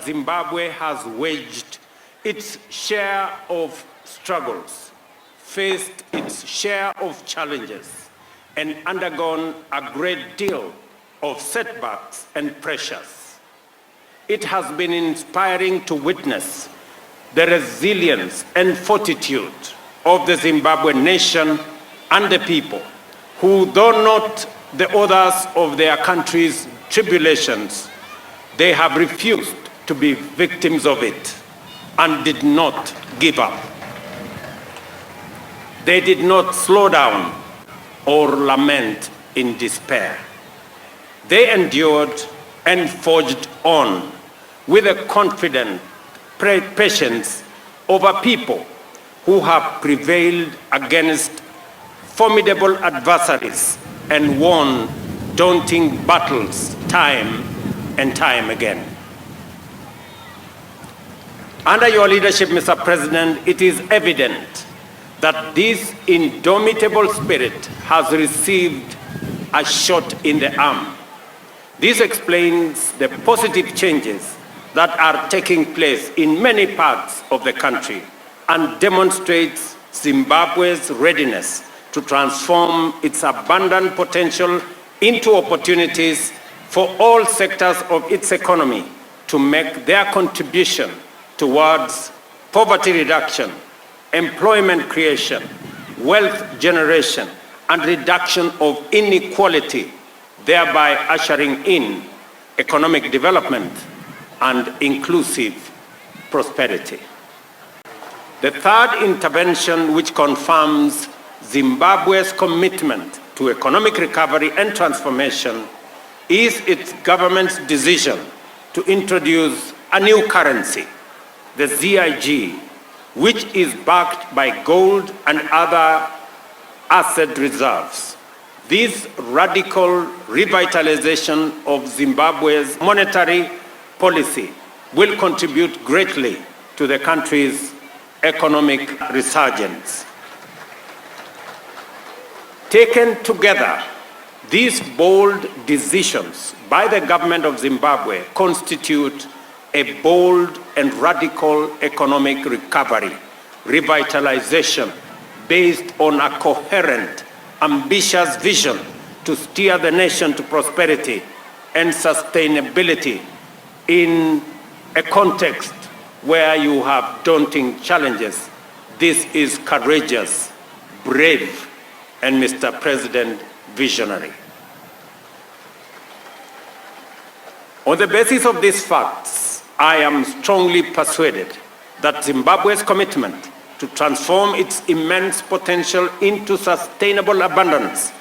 Zimbabwe has waged its share of struggles, faced its share of challenges, and undergone a great deal of setbacks and pressures. It has been inspiring to witness the resilience and fortitude of the Zimbabwean nation and the people, who, though not the authors of their country's tribulations, they have refused to be victims of it and did not give up. They did not slow down or lament in despair. They endured and forged on with a confident patience over people who have prevailed against formidable adversaries and won daunting battles time and time again. Under your leadership, Mr. President, it is evident that this indomitable spirit has received a shot in the arm. This explains the positive changes that are taking place in many parts of the country and demonstrates Zimbabwe's readiness to transform its abundant potential into opportunities for all sectors of its economy to make their contribution towards poverty reduction, employment creation, wealth generation, and reduction of inequality, thereby ushering in economic development and inclusive prosperity. The third intervention, which confirms Zimbabwe's commitment to economic recovery and transformation, is its government's decision to introduce a new currency, the ZIG, which is backed by gold and other asset reserves. This radical revitalization of Zimbabwe's monetary policy will contribute greatly to the country's economic resurgence. Taken together, these bold decisions by the government of Zimbabwe constitute a bold and radical economic recovery, revitalization based on a coherent, ambitious vision to steer the nation to prosperity and sustainability in a context where you have daunting challenges. This is courageous, brave, and, Mr. President, visionary. On the basis of these facts, I am strongly persuaded that Zimbabwe's commitment to transform its immense potential into sustainable abundance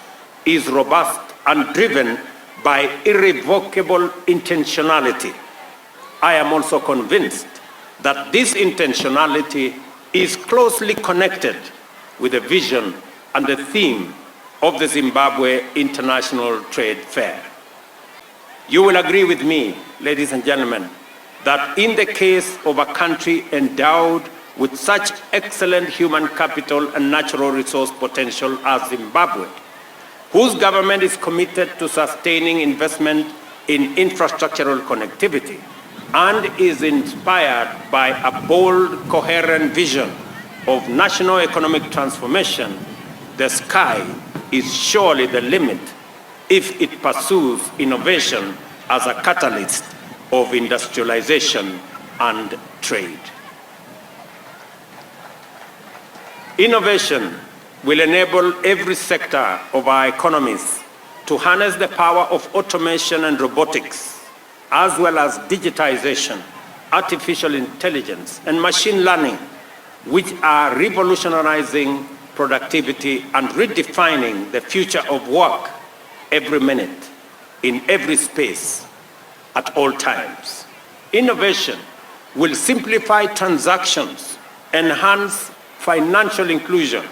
is robust and driven by irrevocable intentionality. I am also convinced that this intentionality is closely connected with the vision and the theme of the Zimbabwe International Trade Fair. You will agree with me, ladies and gentlemen, that in the case of a country endowed with such excellent human capital and natural resource potential as Zimbabwe, whose government is committed to sustaining investment in infrastructural connectivity and is inspired by a bold, coherent vision of national economic transformation, the sky is surely the limit if it pursues innovation as a catalyst of industrialization and trade. Innovation will enable every sector of our economies to harness the power of automation and robotics, as well as digitization, artificial intelligence, and machine learning, which are revolutionizing productivity and redefining the future of work every minute, in every space, at all times. Innovation will simplify transactions, enhance financial inclusion,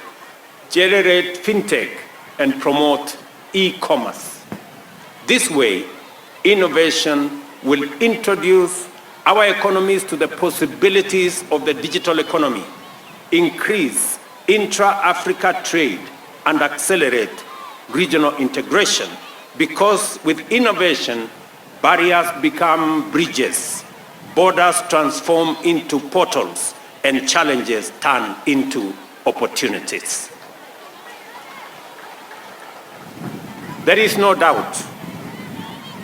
generate fintech, and promote e-commerce. This way, innovation will introduce our economies to the possibilities of the digital economy, increase intra-Africa trade, and accelerate regional integration, because with innovation, barriers become bridges, borders transform into portals and challenges turn into opportunities. There is no doubt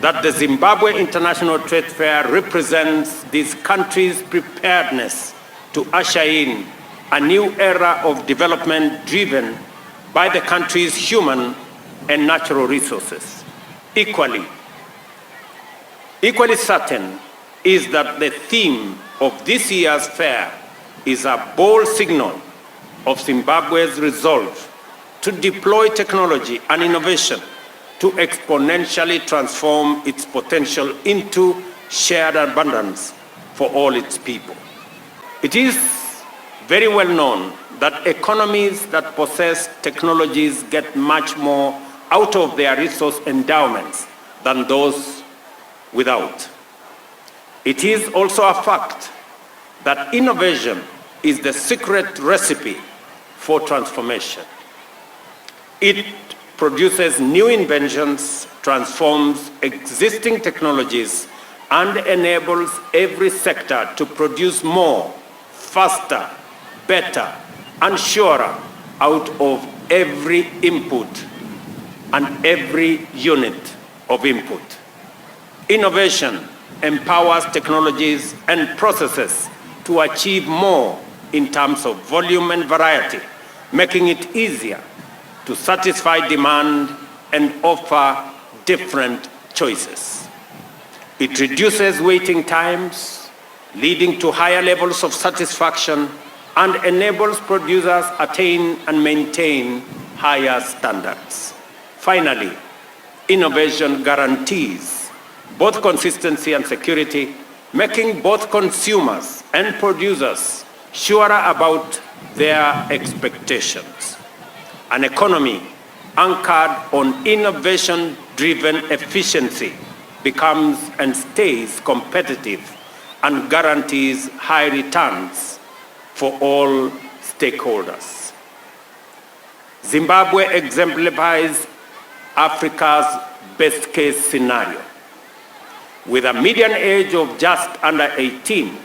that the Zimbabwe International Trade Fair represents this country's preparedness to usher in a new era of development driven by the country's human and natural resources. Equally certain is that the theme of this year's fair is a bold signal of Zimbabwe's resolve to deploy technology and innovation to exponentially transform its potential into shared abundance for all its people. It is very well known that economies that possess technologies get much more out of their resource endowments than those without. It is also a fact that innovation is the secret recipe for transformation. It produces new inventions, transforms existing technologies, and enables every sector to produce more, faster, better, and surer out of every input and every unit of input. Innovation empowers technologies and processes to achieve more in terms of volume and variety, making it easier to satisfy demand and offer different choices. It reduces waiting times, leading to higher levels of satisfaction, and enables producers to attain and maintain higher standards. Finally, innovation guarantees both consistency and security, making both consumers and producers surer about their expectations. An economy anchored on innovation-driven efficiency becomes and stays competitive and guarantees high returns for all stakeholders. Zimbabwe exemplifies Africa's best-case scenario. With a median age of just under 18,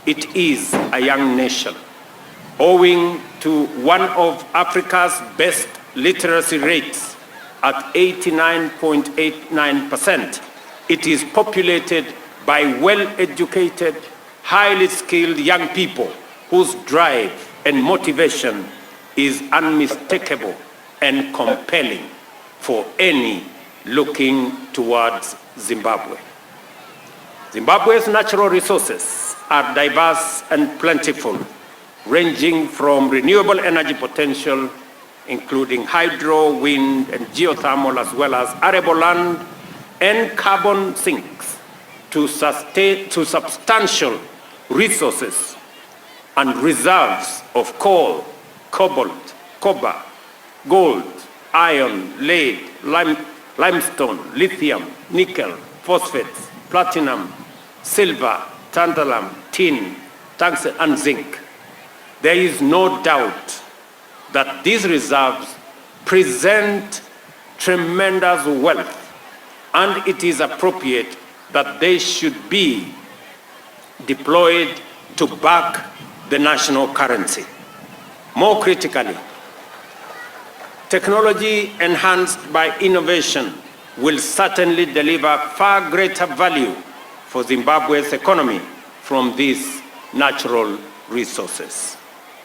it is a young nation. Owing to one of Africa's best literacy rates at 89.89%, it is populated by well-educated, highly skilled young people whose drive and motivation is unmistakable and compelling for any looking towards Zimbabwe. Zimbabwe's natural resources are diverse and plentiful, ranging from renewable energy potential, including hydro, wind, and geothermal, as well as arable land and carbon sinks, to substantial resources and reserves of coal, cobalt, copper, gold, iron, lead, limestone, lithium, nickel, phosphates, platinum, silver, tantalum, tin, tungsten, and zinc. There is no doubt that these reserves present tremendous wealth, and it is appropriate that they should be deployed to back the national currency. More critically, technology enhanced by innovation will certainly deliver far greater value for Zimbabwe's economy from these natural resources.